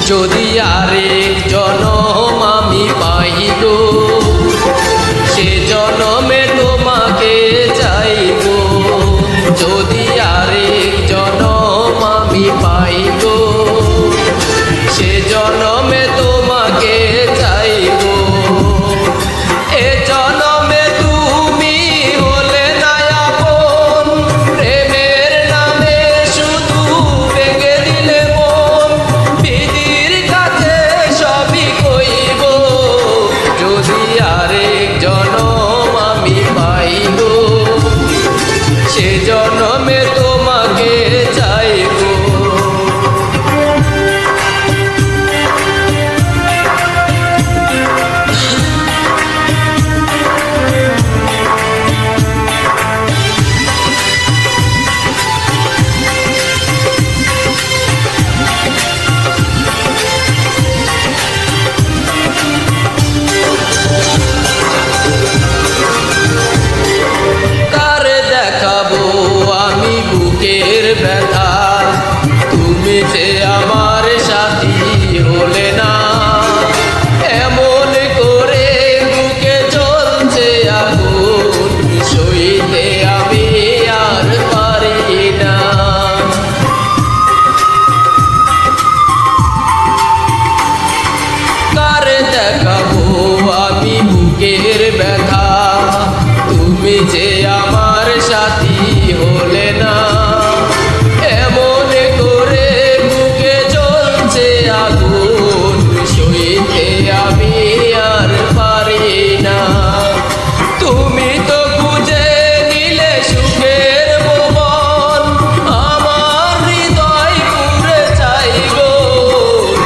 যদি আরেক জনম আমি পাই গো, সে জনমে তোমাকে চাইবো। যদি আরেক জনম আমি পাই গো, সে জনমে তোমাকে চাইবো। এ জনমে তুমি হলে না আপন, প্রেমের নামে শুধু ভেঙে দিলে মন। বিধির কাছে সবই কইব, যদি আরেক জনম আমি পাই গো, সে জনমে তোমাকে চাইবো। বুকের ব্যথা তুমি যে আমার সাথী হলে না, এমন করে বুকে চলছে আগুন, সইতে আমি আর পারি না। কার দেখাবো আমি বুকের ব্যথা, তুমি যে আমার সাথী হলে না, এমন করে বুকে চলছে আগুন, সইতে আমি আর পারি না। তুমি তো খুঁজে নিলে সুখের ভুবন, আমার হৃদয় পুরে চাই গো,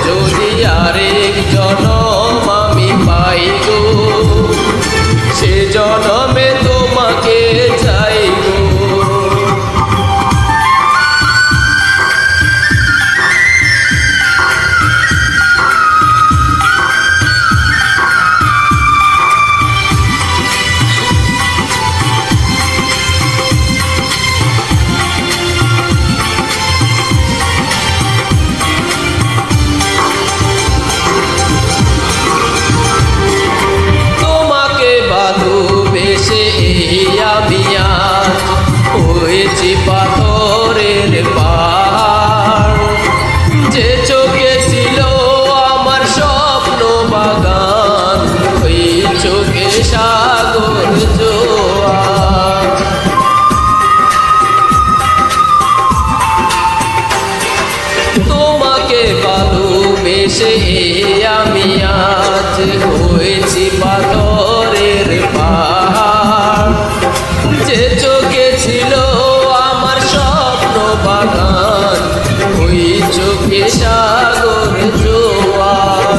যদি আরেক জনম আমি পাই গো, সে জনমে তোমাকে চাইবো। ভালোবেসে আমি আজ হয়েছি পাথরের পাহাড়, যে চোখে ছিল আমার স্বপ্ন বাগান, ওই চোখে সাগর জোয়ার। তোমাকে ভালোবেসে আমি আজ হয়েছি পাথরের পাহাড়, যে চোখে ছিল আমার স্বপ্ন বাগান, ওই চোখে সাগর জোয়ার।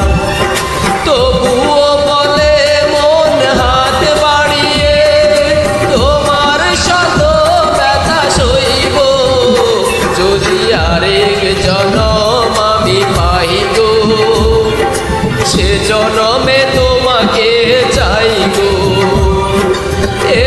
তবুও বলে মন হাত বাড়িয়ে, তোমার শত ব্যথা সইব, যদি আরেক জনম আমি পাই গো, সে জনমে তোমাকে চাইবো। এ